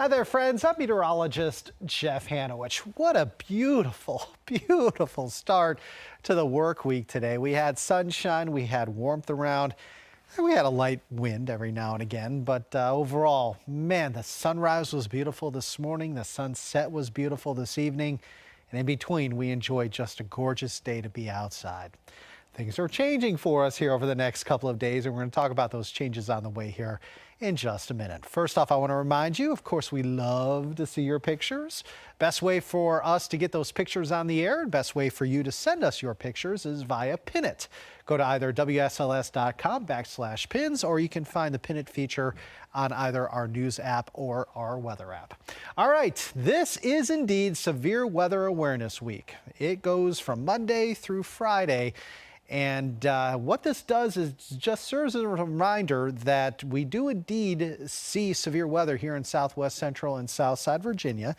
Hi there, friends. I'm meteorologist Jeff Hanowich. What a beautiful, beautiful start to the work week today. We had sunshine, we had warmth around, and we had a light wind every now and again. But overall, man, the sunrise was beautiful this morning. The sunset was beautiful this evening. And in between, we enjoyed just a gorgeous day to be outside. Things are changing for us here over the next couple of days, and we're going to talk about those changes on the way here in just a minute. First off, I want to remind you, of course, we love to see your pictures. Best way for us to get those pictures on the air, and best way for you to send us your pictures is via Pin It. Go to either WSLS.com/pins, or you can find the Pin It feature on either our news app or our weather app. All right, this is indeed Severe Weather Awareness Week. It goes from Monday through Friday. And what this does is just serves as a reminder that we do indeed see severe weather here in southwest central and southside Virginia.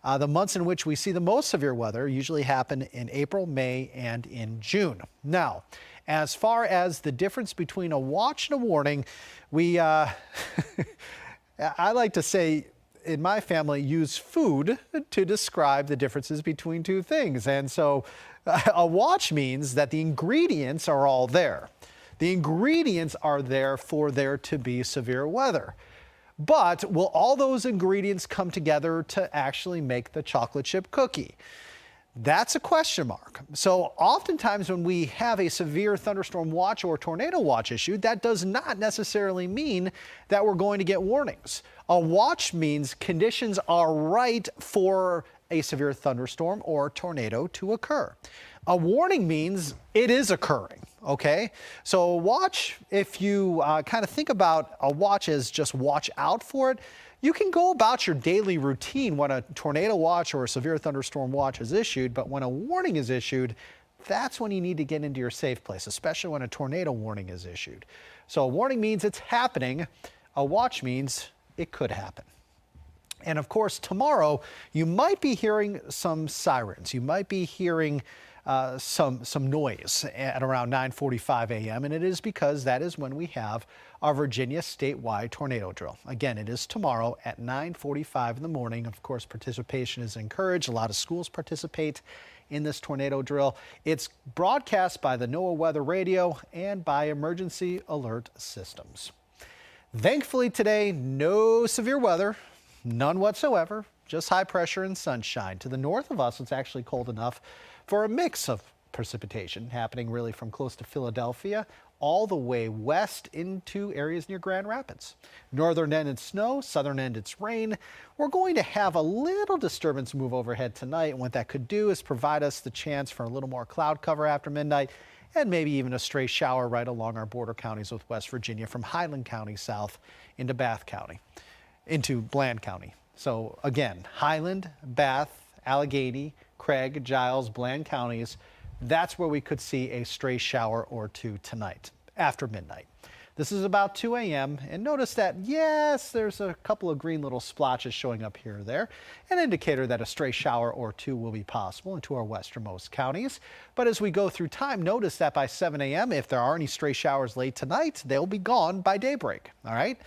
The months in which we see the most severe weather usually happen in April, May, and in June. Now, as far as the difference between a watch and a warning, we, I like to say, in my family, use food to describe the differences between two things. And so a watch means that the ingredients are all there. The ingredients are there for there to be severe weather. But will all those ingredients come together to actually make the chocolate chip cookie? That's a question mark. So oftentimes when we have a severe thunderstorm watch or tornado watch issued, that does not necessarily mean that we're going to get warnings. A watch means conditions are right for a severe thunderstorm or tornado to occur. A warning means it is occurring, okay? So a watch, if you kind of think about a watch as just watch out for it, you can go about your daily routine when a tornado watch or a severe thunderstorm watch is issued, but when a warning is issued, that's when you need to get into your safe place, especially when a tornado warning is issued. So a warning means it's happening. A watch means it could happen. And of course, tomorrow, you might be hearing some sirens. You might be hearing some noise at around 9:45 a.m. And it is because that is when we have our Virginia statewide tornado drill. Again, it is tomorrow at 9:45 in the morning. Of course, participation is encouraged. A lot of schools participate in this tornado drill. It's broadcast by the NOAA Weather Radio and by emergency alert systems. Thankfully today, no severe weather, none whatsoever, just high pressure and sunshine. To the north of us, it's actually cold enough for a mix of precipitation happening really from close to Philadelphia all the way west into areas near Grand Rapids. Northern end it's snow, southern end it's rain. We're going to have a little disturbance move overhead tonight, and what that could do is provide us the chance for a little more cloud cover after midnight and maybe even a stray shower right along our border counties with West Virginia from Highland County south into Bath County, into Bland County. So again, Highland, Bath, Allegheny, Craig, Giles, Bland counties, that's where we could see a stray shower or two tonight after midnight. This is about 2 a.m. and notice that, yes, there's a couple of green little splotches showing up here or there, an indicator that a stray shower or two will be possible into our westernmost counties. But as we go through time, notice that by 7 a.m., if there are any stray showers late tonight, they'll be gone by daybreak, all right?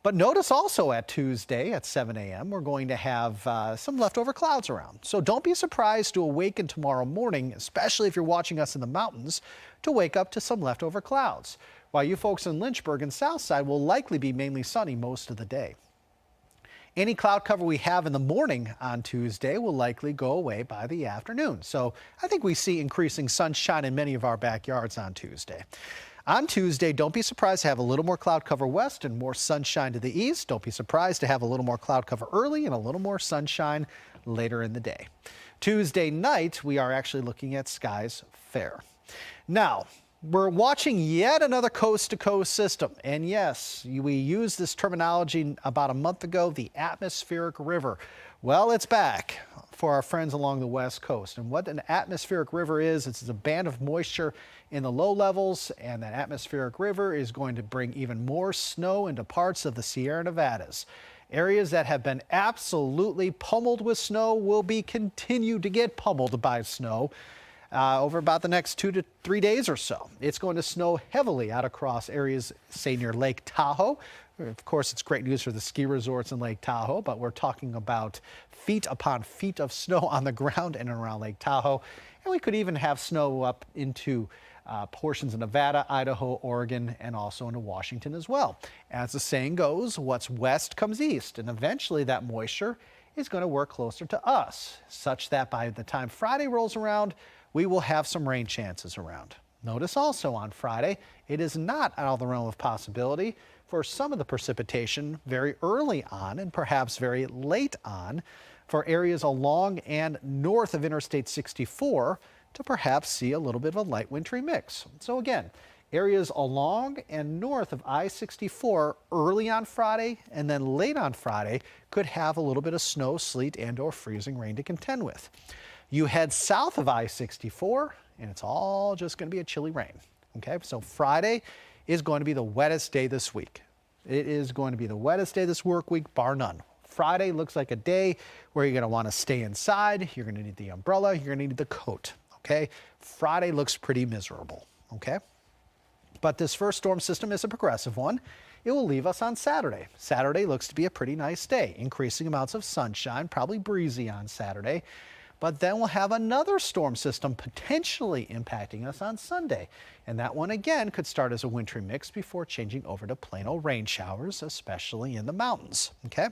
But notice also at Tuesday at 7 a.m., we're going to have some leftover clouds around. So don't be surprised to awaken tomorrow morning, especially if you're watching us in the mountains, to wake up to some leftover clouds. While you folks in Lynchburg and Southside will likely be mainly sunny most of the day. Any cloud cover we have in the morning on Tuesday will likely go away by the afternoon. So I think we see increasing sunshine in many of our backyards on Tuesday. On Tuesday, don't be surprised to have a little more cloud cover west and more sunshine to the east. Don't be surprised to have a little more cloud cover early and a little more sunshine later in the day. Tuesday night, we are actually looking at skies fair. Now, we're watching yet another coast-to-coast system. And yes, we used this terminology about a month ago, the atmospheric river. Well, it's back for our friends along the west coast. And what an atmospheric river is, it's a band of moisture in the low levels, and that atmospheric river is going to bring even more snow into parts of the Sierra Nevadas. Areas that have been absolutely pummeled with snow will be continued to get pummeled by snow over about the next 2 to 3 days or so. It's going to snow heavily out across areas, say near Lake Tahoe, Of course, it's great news for the ski resorts in Lake Tahoe, but we're talking about feet upon feet of snow on the ground in and around Lake Tahoe. And we could even have snow up into portions of Nevada, Idaho, Oregon, and also into Washington as well. As the saying goes, what's west comes east, and eventually that moisture is going to work closer to us, such that by the time Friday rolls around, we will have some rain chances around. Notice also on Friday, it is not out of the realm of possibility for some of the precipitation very early on and perhaps very late on for areas along and north of Interstate 64 to perhaps see a little bit of a light wintry mix. So again, areas along and north of I-64 early on Friday and then late on Friday could have a little bit of snow, sleet, and or freezing rain to contend with. You head south of I-64 and it's all just going to be a chilly rain. Okay, so Friday is going to be the wettest day this week. It is going to be the wettest day this work week, bar none. Friday looks like a day where you're going to want to stay inside. You're going to need the umbrella. You're going to need the coat. Okay, Friday looks pretty miserable. Okay, but this first storm system is a progressive one. It will leave us on Saturday. Saturday looks to be a pretty nice day. Increasing amounts of sunshine, probably breezy on Saturday. But then we'll have another storm system potentially impacting us on Sunday. And that one again could start as a wintry mix before changing over to plain old rain showers, especially in the mountains. Okay.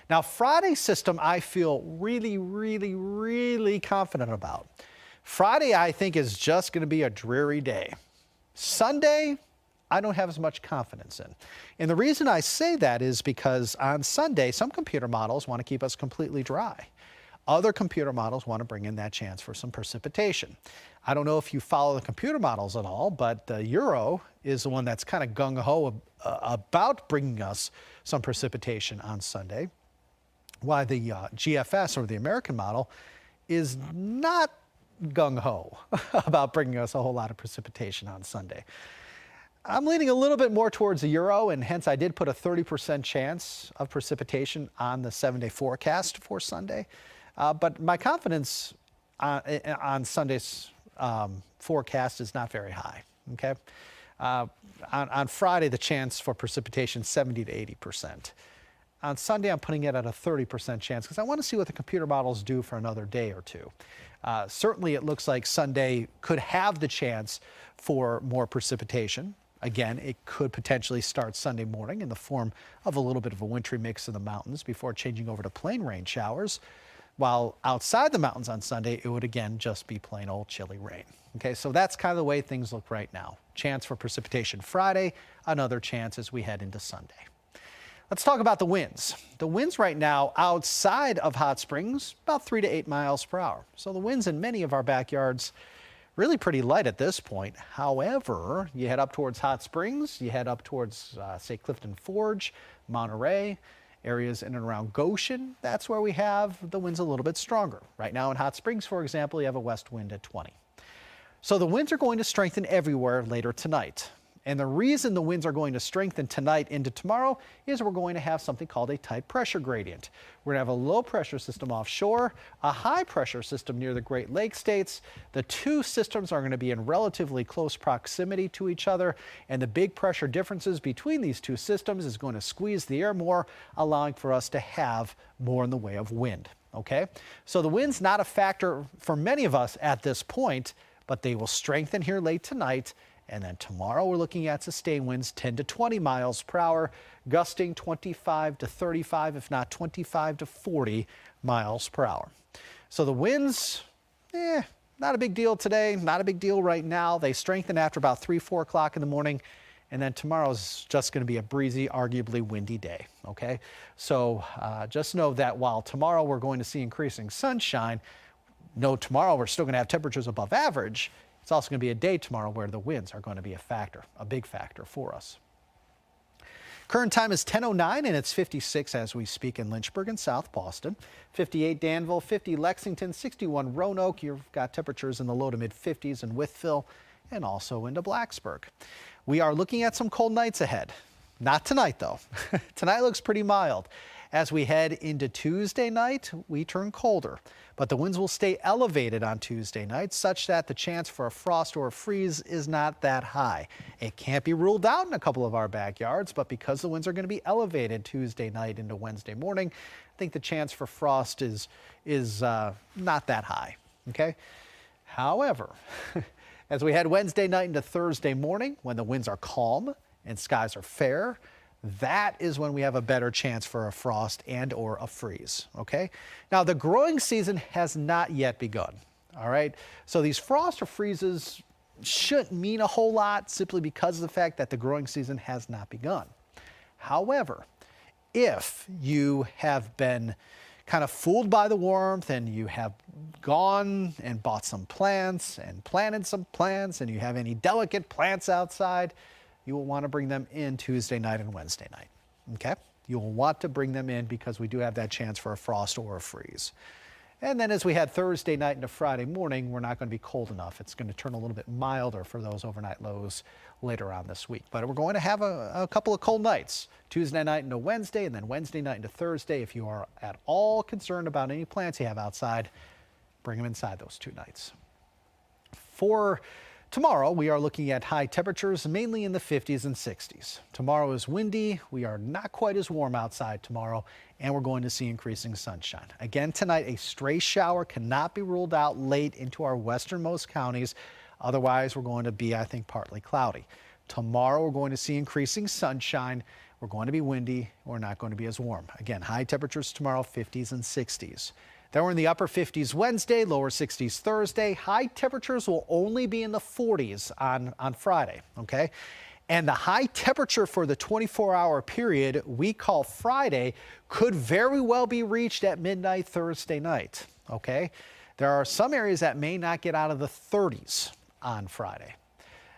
Now Friday's system I feel really confident about. Friday I think is just going to be a dreary day. Sunday I don't have as much confidence in. And the reason I say that is because on Sunday some computer models want to keep us completely dry. Other computer models want to bring in that chance for some precipitation. I don't know if you follow the computer models at all, but the Euro is the one that's kind of gung-ho about bringing us some precipitation on Sunday, while the GFS, or the American model, is not gung-ho about bringing us a whole lot of precipitation on Sunday. I'm leaning a little bit more towards the Euro, and hence I did put a 30% chance of precipitation on the 7-day forecast for Sunday. But my confidence on Sunday's forecast is not very high. Okay, on Friday the chance for precipitation 70 to 80%. On Sunday I'm putting it at a 30% chance because I want to see what the computer models do for another day or two. Certainly it looks like Sunday could have the chance for more precipitation. Again, it could potentially start Sunday morning in the form of a little bit of a wintry mix in the mountains before changing over to plain rain showers. While outside the mountains on Sunday, it would again just be plain old chilly rain. Okay, so that's kind of the way things look right now. Chance for precipitation Friday, another chance as we head into Sunday. Let's talk about the winds. The winds right now outside of Hot Springs, about 3 to 8 miles per hour. So the winds in many of our backyards really pretty light at this point. However, you head up towards Hot Springs, you head up towards, say, Clifton Forge, Monterey, areas in and around Goshen, that's where we have the winds a little bit stronger. Right now in Hot Springs, for example, you have a west wind at 20. So the winds are going to strengthen everywhere later tonight. And the reason the winds are going to strengthen tonight into tomorrow is we're going to have something called a tight pressure gradient. We're going to have a low pressure system offshore, a high pressure system near the Great Lakes states. The two systems are going to be in relatively close proximity to each other, and the big pressure differences between these two systems is going to squeeze the air more, allowing for us to have more in the way of wind. Okay, so the wind's not a factor for many of us at this point, but they will strengthen here late tonight. And then tomorrow we're looking at sustained winds 10 to 20 miles per hour, gusting 25 to 35, if not 25 to 40 miles per hour. So the winds, not a big deal today, not a big deal right now. They strengthen after about 3, 4 o'clock in the morning. And then tomorrow's just going to be a breezy, arguably windy day. Okay, so just know that while tomorrow we're going to see increasing sunshine, tomorrow we're still going to have temperatures above average. It's also going to be a day tomorrow where the winds are going to be a factor, a big factor for us. Current time is 10:09 and it's 56 as we speak in Lynchburg and South Boston. 58 Danville, 50 Lexington, 61 Roanoke. You've got temperatures in the low to mid 50s in Wytheville and also into Blacksburg. We are looking at some cold nights ahead. Not tonight though. Tonight looks pretty mild. As we head into Tuesday night, we turn colder, but the winds will stay elevated on Tuesday night such that the chance for a frost or a freeze is not that high. It can't be ruled out in a couple of our backyards, but because the winds are going to be elevated Tuesday night into Wednesday morning, I think the chance for frost is not that high. Okay. However, as we head Wednesday night into Thursday morning, when the winds are calm and skies are fair, that is when we have a better chance for a frost and or a freeze. Okay. Now the growing season has not yet begun. All right. So these frost or freezes shouldn't mean a whole lot simply because of the fact that the growing season has not begun. However, if you have been kind of fooled by the warmth and you have gone and bought some plants and planted some plants and you have any delicate plants outside, you will want to bring them in Tuesday night and Wednesday night. Okay? You will want to bring them in because we do have that chance for a frost or a freeze. And then as we head Thursday night into Friday morning, we're not going to be cold enough. It's going to turn a little bit milder for those overnight lows later on this week. But we're going to have a couple of cold nights, Tuesday night into Wednesday, and then Wednesday night into Thursday. If you are at all concerned about any plants you have outside, bring them inside those 2 nights. For tomorrow, we are looking at high temperatures, mainly in the 50s and 60s. Tomorrow is windy. We are not quite as warm outside tomorrow, and we're going to see increasing sunshine. Again, tonight, a stray shower cannot be ruled out late into our westernmost counties. Otherwise, we're going to be, I think, partly cloudy. Tomorrow, we're going to see increasing sunshine. We're going to be windy. We're not going to be as warm. Again, high temperatures tomorrow, 50s and 60s. Then we're in the upper 50s Wednesday, lower 60s Thursday. High temperatures will only be in the 40s on Friday, okay? And the high temperature for the 24-hour period we call Friday could very well be reached at midnight Thursday night, okay? There are some areas that may not get out of the 30s on Friday.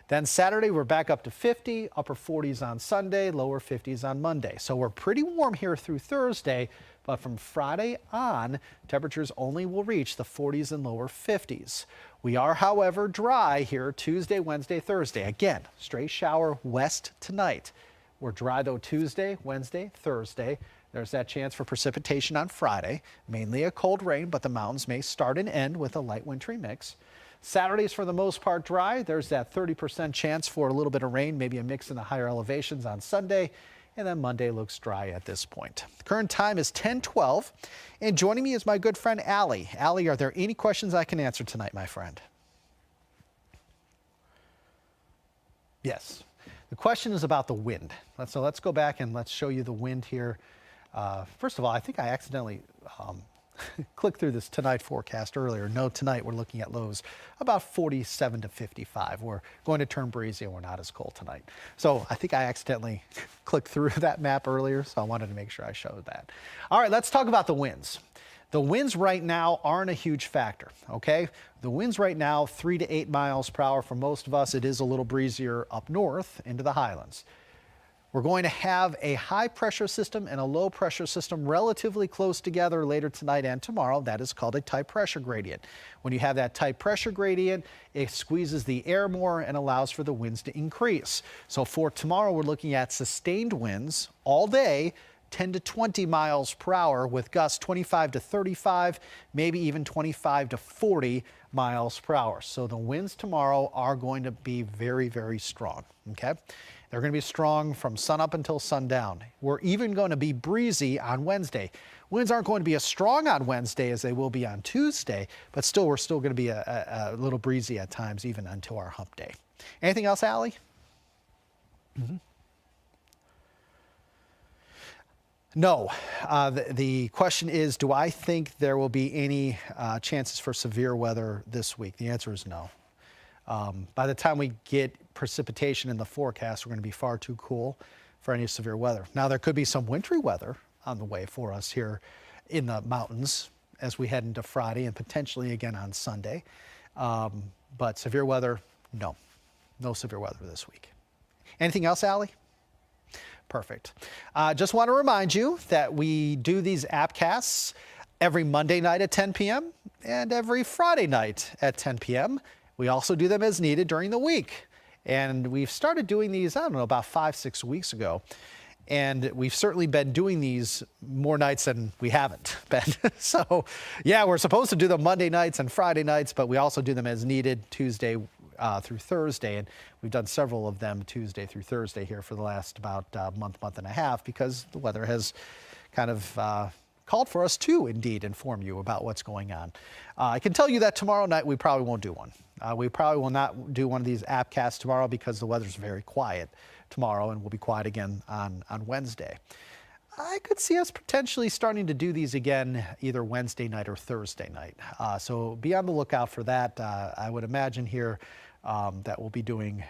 Then Saturday, we're back up to 50, upper 40s on Sunday, lower 50s on Monday. So we're pretty warm here through Thursday, but from Friday on, temperatures only will reach the 40s and lower 50s. We are, however, dry here Tuesday, Wednesday, Thursday. Again, stray shower west tonight. We're dry, though, Tuesday, Wednesday, Thursday. There's that chance for precipitation on Friday, mainly a cold rain, but the mountains may start and end with a light wintry mix. Saturday is for the most part dry. There's that 30% chance for a little bit of rain, maybe a mix in the higher elevations on Sunday. And then Monday looks dry at this point. The current time is 10:12. And joining me is my good friend Allie. Allie, are there any questions I can answer tonight, my friend? Yes. The question is about the wind. So let's go back and let's show you the wind here. First of all, I think I accidentally clicked through this tonight forecast earlier. No, tonight we're looking at lows about 47 to 55. We're going to turn breezy and we're not as cold tonight. So I think I accidentally clicked through that map earlier, so I wanted to make sure I showed that. All right, let's talk about the winds. The winds right now aren't a huge factor, okay? The winds right now, 3 to 8 miles per hour for most of us. It is a little breezier up north into the highlands. We're going to have a high pressure system and a low pressure system relatively close together later tonight and tomorrow. That is called a tight pressure gradient. When you have that tight pressure gradient, it squeezes the air more and allows for the winds to increase. So for tomorrow, we're looking at sustained winds all day, 10 to 20 miles per hour with gusts 25 to 35, maybe even 25 to 40 miles per hour. So the winds tomorrow are going to be very, very strong, okay? They're going to be strong from sunup until sundown. We're even going to be breezy on Wednesday. Winds aren't going to be as strong on Wednesday as they will be on Tuesday, but still, we're still going to be a little breezy at times, even until our hump day. Anything else, Allie? Mm-hmm. No. The question is, do I think there will be any chances for severe weather this week? The answer is no. By the time we get precipitation in the forecast, we're going to be far too cool for any severe weather. Now, there could be some wintry weather on the way for us here in the mountains as we head into Friday and potentially again on Sunday. But severe weather, no. No severe weather this week. Anything else, Allie? Perfect. Just want to remind you that we do these appcasts every Monday night at 10 p.m. and every Friday night at 10 p.m. We also do them as needed during the week. And we've started doing these, I don't know, about 5-6 weeks ago. And we've certainly been doing these more nights than we haven't been. So, yeah, we're supposed to do them Monday nights and Friday nights, but we also do them as needed Tuesday through Thursday. And we've done several of them Tuesday through Thursday here for the last about month and a half, because the weather has kind of called for us to indeed inform you about what's going on. I can tell you that tomorrow night we probably won't do one. We probably will not do one of these appcasts tomorrow because the weather's very quiet tomorrow, and we'll be quiet again on Wednesday. I could see us potentially starting to do these again either Wednesday night or Thursday night. So be on the lookout for that. I would imagine here that we'll be doing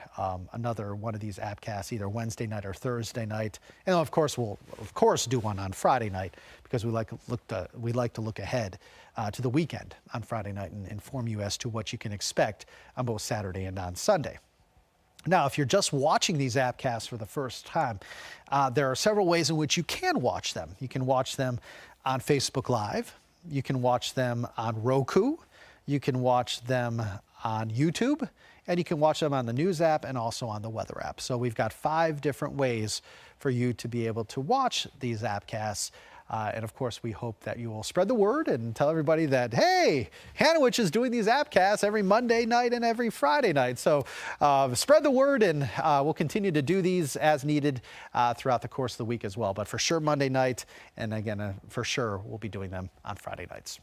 another one of these appcasts either Wednesday night or Thursday night. And of course, we'll do one on Friday night, because we like to look ahead to the weekend on Friday night and inform you as to what you can expect on both Saturday and on Sunday. Now, if you're just watching these appcasts for the first time, there are several ways in which you can watch them. You can watch them on Facebook Live. You can watch them on Roku. You can watch them on YouTube. And you can watch them on the news app and also on the weather app. So we've got 5 different ways for you to be able to watch these appcasts. And of course, we hope that you will spread the word and tell everybody that, hey, Hanowich is doing these appcasts every Monday night and every Friday night. So spread the word, and we'll continue to do these as needed throughout the course of the week as well. But for sure Monday night, and again, for sure we'll be doing them on Friday nights.